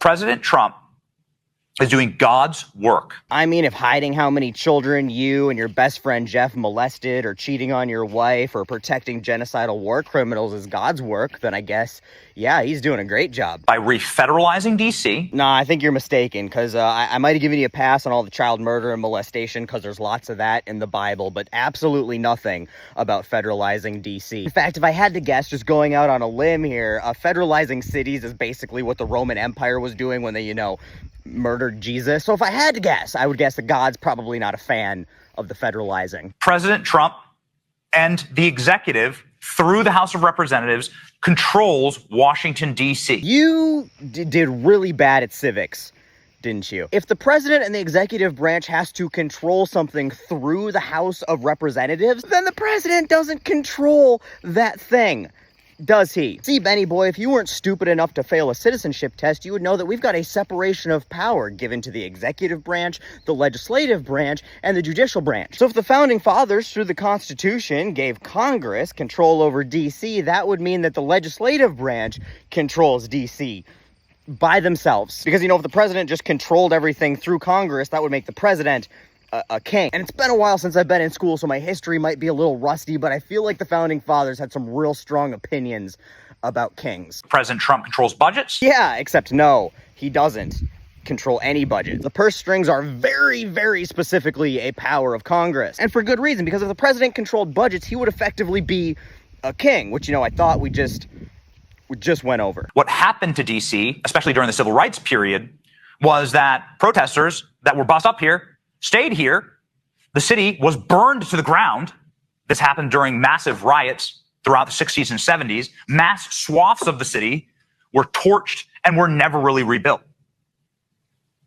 President Trump is doing God's work. I mean, if hiding how many children you and your best friend Jeff molested, or cheating on your wife, or protecting genocidal war criminals is God's work, then I guess, yeah, he's doing a great job. By refederalizing D.C. Nah, I think you're mistaken, because I might have given you a pass on all the child murder and molestation, because there's lots of that in the Bible, but absolutely nothing about federalizing D.C. In fact, if I had to guess, just going out on a limb here, federalizing cities is basically what the Roman Empire was doing when they, murdered Jesus. So if I had to guess, I would guess that God's probably not a fan of the federalizing. President Trump and the executive, through the House of Representatives, controls Washington, D.C. You did really bad at civics, didn't you? If the president and the executive branch has to control something through the House of Representatives, then the president doesn't control that thing, does he? See, Benny boy, if you weren't stupid enough to fail a citizenship test, you would know that we've got a separation of power given to the executive branch, the legislative branch, and the judicial branch. So if the founding fathers, through the Constitution, gave Congress control over D.C., that would mean that the legislative branch controls D.C. by themselves. Because, if the president just controlled everything through Congress, that would make the president a king. And it's been a while since I've been in school, so my history might be a little rusty, but I feel like the founding fathers had some real strong opinions about kings. President Trump controls budgets? Yeah, except no, he doesn't control any budget. The purse strings are very, very specifically a power of Congress. And for good reason, because if the president controlled budgets, he would effectively be a king, which, I thought we just went over. What happened to D.C., especially during the civil rights period, was that protesters that were bussed up here stayed here. The city was burned to the ground. This happened during massive riots throughout the 60s and 70s. Mass swaths of the city were torched and were never really rebuilt.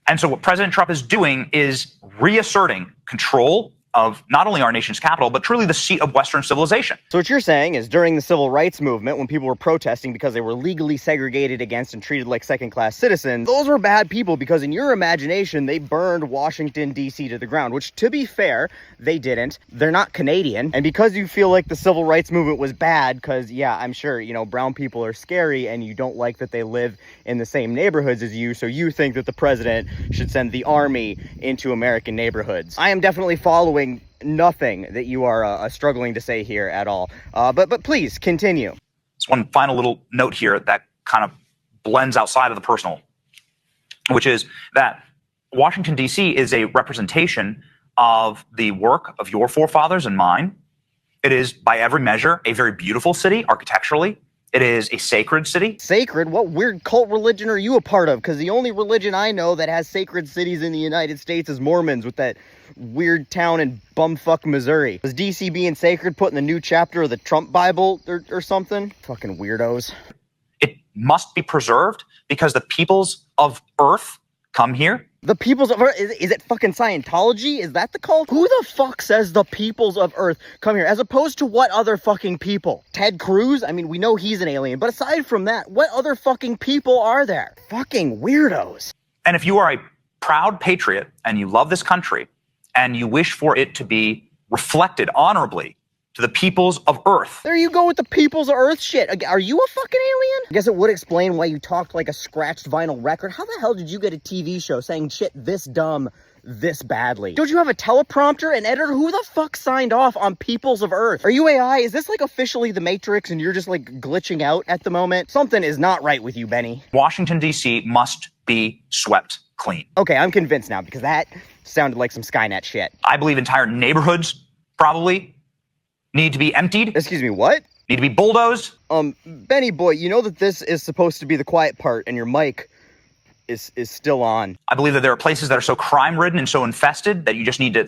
And so what President Trump is doing is reasserting control of not only our nation's capital, but truly the seat of Western civilization. So what you're saying is during the civil rights movement, when people were protesting because they were legally segregated against and treated like second-class citizens, those were bad people because in your imagination, they burned Washington, D.C. to the ground, which, to be fair, they didn't. They're not Canadian. And because you feel like the civil rights movement was bad, because, yeah, I'm sure, brown people are scary and you don't like that they live in the same neighborhoods as you, so you think that the president should send the army into American neighborhoods. I am definitely following nothing that you are struggling to say here at all. But please continue. There's one final little note here that kind of blends outside of the personal, which is that Washington, D.C. is a representation of the work of your forefathers and mine. It is, by every measure, a very beautiful city architecturally. It is a sacred city. Sacred? What weird cult religion are you a part of? Because the only religion I know that has sacred cities in the United States is Mormons with that weird town in bumfuck Missouri. Was DC being sacred put in the new chapter of the Trump Bible or something? Fucking weirdos. It must be preserved because the peoples of Earth come here. The peoples of Earth? Is it fucking Scientology? Is that the cult? Who the fuck says the peoples of Earth come here? As opposed to what other fucking people? Ted Cruz? I mean, we know he's an alien, but aside from that, what other fucking people are there? Fucking weirdos. And if you are a proud patriot and you love this country and you wish for it to be reflected honorably to the peoples of Earth. There you go with the peoples of Earth shit. Are you a fucking alien? I guess it would explain why you talked like a scratched vinyl record. How the hell did you get a TV show saying shit this dumb, this badly? Don't you have a teleprompter, an editor? Who the fuck signed off on peoples of Earth? Are you AI? Is this like officially the Matrix and you're just like glitching out at the moment? Something is not right with you, Benny. Washington, D.C. must be swept clean. Okay, I'm convinced now because that sounded like some Skynet shit. I believe entire neighborhoods probably need to be emptied. Excuse me, what? Need to be bulldozed. Benny boy, you know that this is supposed to be the quiet part and your mic is still on. I believe that there are places that are so crime-ridden and so infested that you just need to,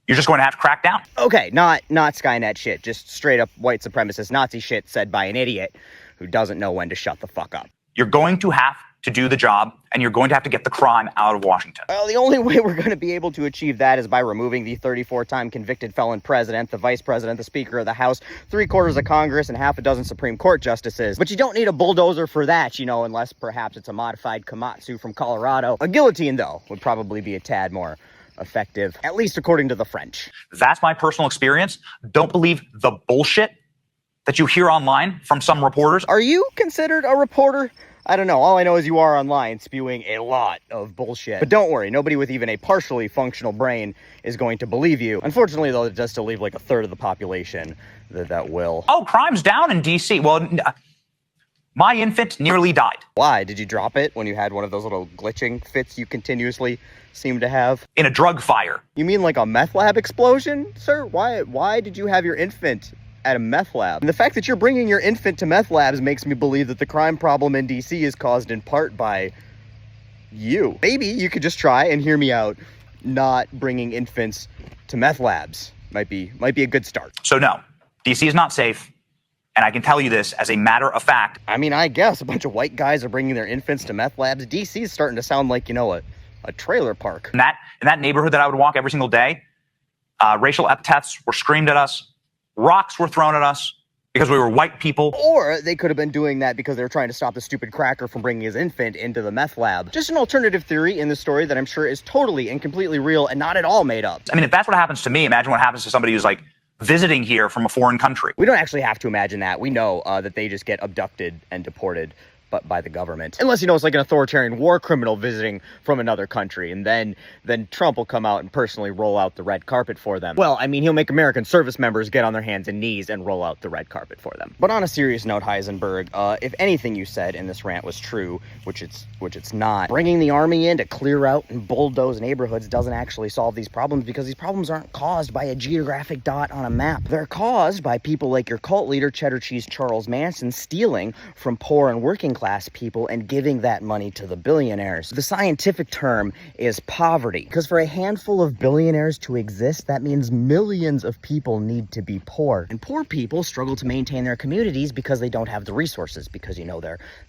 you're just going to have to crack down. Okay, not Skynet shit, just straight up white supremacist Nazi shit said by an idiot who doesn't know when to shut the fuck up. You're going to have to do the job, and you're going to have to get the crime out of Washington. Well, the only way we're going to be able to achieve that is by removing the 34-time convicted felon president, the vice president, the speaker of the House, 3/4 of Congress, and half a dozen Supreme Court justices. But you don't need a bulldozer for that, unless perhaps it's a modified Komatsu from Colorado. A guillotine, though, would probably be a tad more effective, at least according to the French. That's my personal experience. Don't believe the bullshit that you hear online from some reporters. Are you considered a reporter? I don't know. All I know is you are online spewing a lot of bullshit. But don't worry, nobody with even a partially functional brain is going to believe you. Unfortunately, though, it does still leave like a third of the population that will. Oh, crime's down in D.C. Well, my infant nearly died. Why? Did you drop it when you had one of those little glitching fits you continuously seem to have? In a drug fire. You mean like a meth lab explosion, sir? Why did you have your infant at a meth lab? And the fact that you're bringing your infant to meth labs makes me believe that the crime problem in DC is caused in part by you. Maybe you could just try and hear me out. Not bringing infants to meth labs might be a good start. So no, DC is not safe. And I can tell you this as a matter of fact. I mean, I guess a bunch of white guys are bringing their infants to meth labs. DC is starting to sound like, a trailer park. In that neighborhood that I would walk every single day, racial epithets were screamed at us. Rocks were thrown at us because we were white people. Or they could have been doing that because they were trying to stop the stupid cracker from bringing his infant into the meth lab. Just an alternative theory in the story that I'm sure is totally and completely real and not at all made up. I mean, if that's what happens to me, imagine what happens to somebody who's like visiting here from a foreign country. We don't actually have to imagine that. We know that they just get abducted and deported by the government. Unless, it's like an authoritarian war criminal visiting from another country, and then Trump will come out and personally roll out the red carpet for them. Well, I mean, he'll make American service members get on their hands and knees and roll out the red carpet for them. But on a serious note, Heisenberg, if anything you said in this rant was true, which it's not, bringing the army in to clear out and bulldoze neighborhoods doesn't actually solve these problems, because these problems aren't caused by a geographic dot on a map. They're caused by people like your cult leader, Cheddar Cheese Charles Manson, stealing from poor and working class people and giving that money to the billionaires. The scientific term is poverty, because for a handful of billionaires to exist, that means millions of people need to be poor. And poor people struggle to maintain their communities because they don't have the resources, because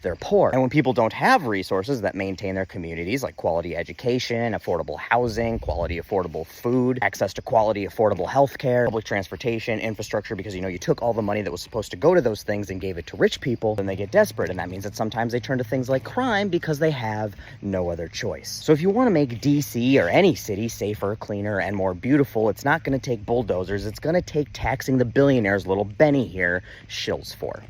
they're poor. And when people don't have resources that maintain their communities, like quality education, affordable housing, quality affordable food, access to quality affordable healthcare, public transportation, infrastructure, because you took all the money that was supposed to go to those things and gave it to rich people, then they get desperate, and that means that sometimes they turn to things like crime because they have no other choice. So if you want to make DC or any city safer, cleaner, and more beautiful, it's not going to take bulldozers. It's going to take taxing the billionaires little Benny here shills for.